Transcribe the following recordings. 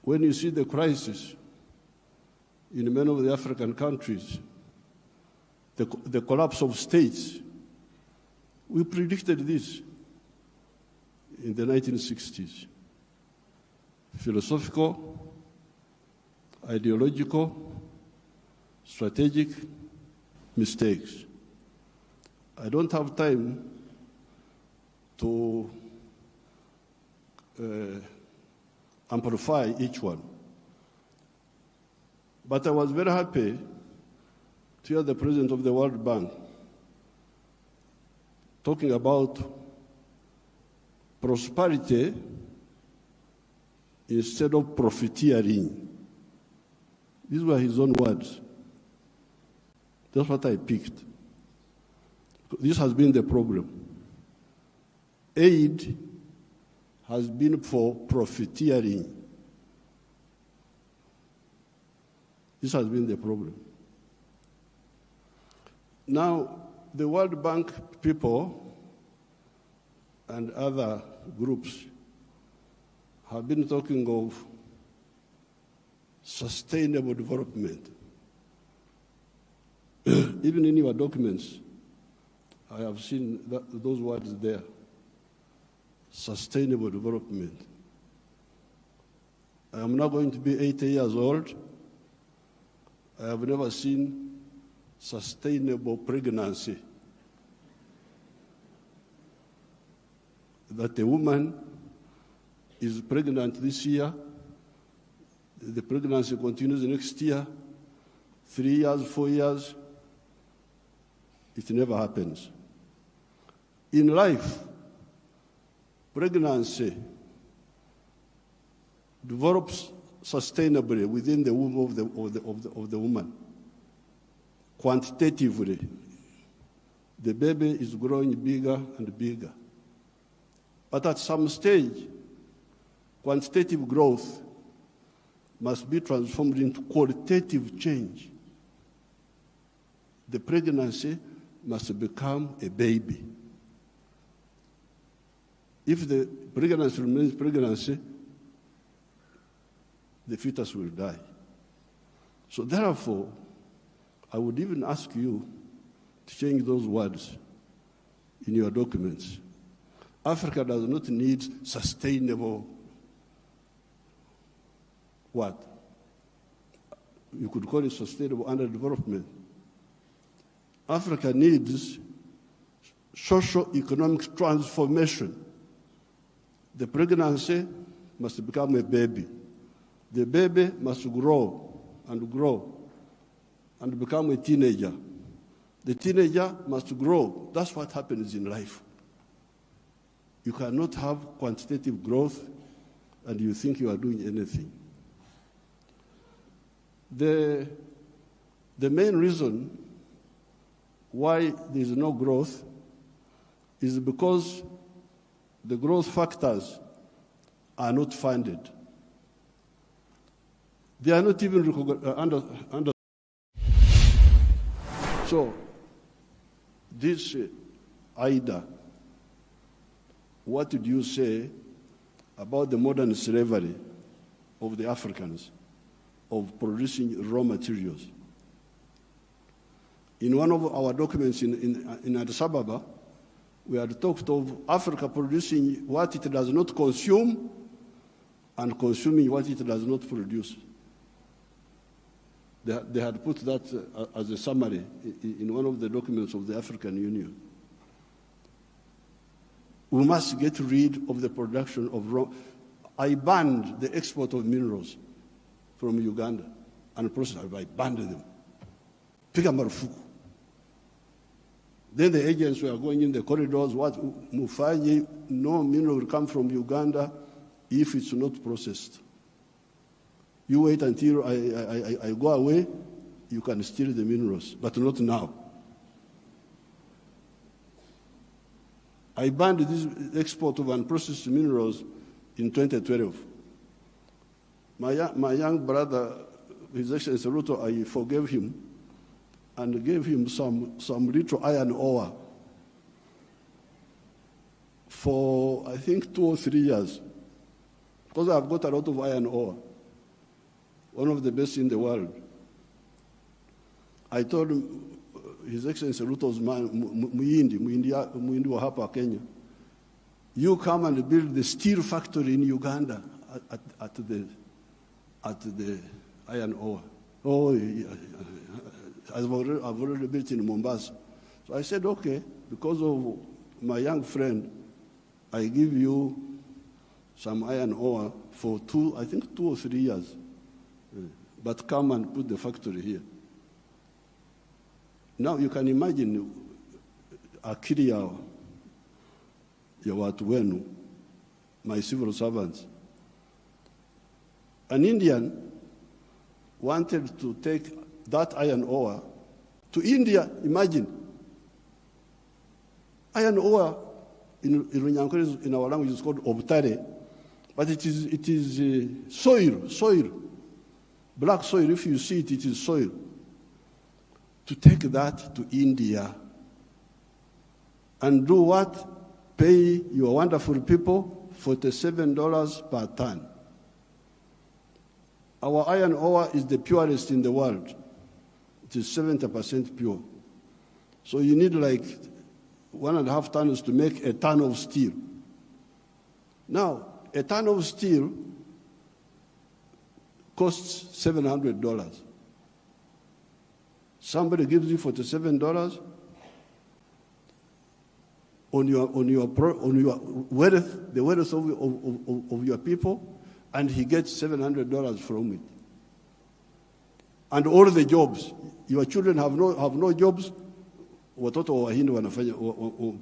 When you see the crisis in many of the African countries, the collapse of states, we predicted this in the 1960s. Philosophical, ideological, strategic mistakes. I don't have time to amplify each one. But I was very happy to hear the president of the World Bank talking about prosperity instead of profiteering. These were his own words. That's what I picked. This has been the problem. Aid has been for profiteering. This has been the problem. Now, the World Bank people and other groups have been talking of sustainable development. Even in your documents, I have seen those words there. Sustainable development. I am now going to be 80 years old. I have never seen sustainable pregnancy. That a woman is pregnant this year, the pregnancy continues next year, 3 years, 4 years, it never happens. In life, pregnancy develops sustainably within the womb of the woman. Quantitatively, the baby is growing bigger and bigger. But at some stage, quantitative growth must be transformed into qualitative change. The pregnancy must become a baby. If the pregnancy remains pregnancy, the fetus will die. So therefore, I would even ask you to change those words in your documents. Africa does not need sustainable what? You could call it sustainable underdevelopment. Africa needs socio-economic transformation. The pregnancy must become a baby. The baby must grow and become a teenager. The teenager must grow. That's what happens in life. You cannot have quantitative growth and you think you are doing anything. The main reason why there is no growth is because the growth factors are not funded. They are not even under. So, this IDA, what did you say about the modern slavery of the Africans, of producing raw materials? In one of our documents in Addis Ababa, we had talked of Africa producing what it does not consume and consuming what it does not produce. They had put that as a summary in one of the documents of the African Union. We must get rid of the production of raw. I banned the export of minerals from Uganda and process. I banned them. Piga marufuku. Then the agents were going in the corridors, what Mufanyi, no mineral will come from Uganda if it's not processed. You wait until I go away, you can steal the minerals, but not now. I banned this export of unprocessed minerals in 2012. My young brother, His Excellency Ruto, I forgave him and gave him some little iron ore for, I think, 2 or 3 years, because I've got a lot of iron ore. one of the best in the world. I told him, His Excellency Ruto's man, Muhindi wa hapa Kenya, you come and build the steel factory in Uganda at the iron ore. Oh, I've already built in Mombasa. So I said, okay, because of my young friend, I give you some iron ore for 2 or 3 years. But come and put the factory here. Now you can imagine akili ya watu wenu, my civil servants. An Indian wanted to take that iron ore to India, imagine. Iron ore in Runyankore, in our language, is called obtare, but it is soil, black soil. If you see it, it is soil. To take that to India and do what? Pay your wonderful people $47 per ton. Our iron ore is the purest in the world. It is 70% pure. So you need like 1.5 tons to make a ton of steel. Now, a ton of steel costs $700. Somebody gives you $47 on your wealth, the wealth of your people, and he gets $700 from it. And all the jobs, your children have no jobs. Watoto wa Wahindi wanafanya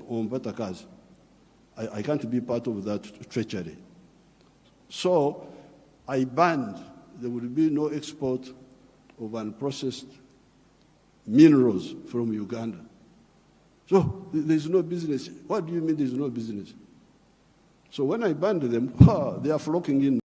wamepata kazi. I can't be part of that treachery. So I banned. There will be no export of unprocessed minerals from Uganda. So there's no business. What do you mean there's no business? So when I banned them, they are flocking in now.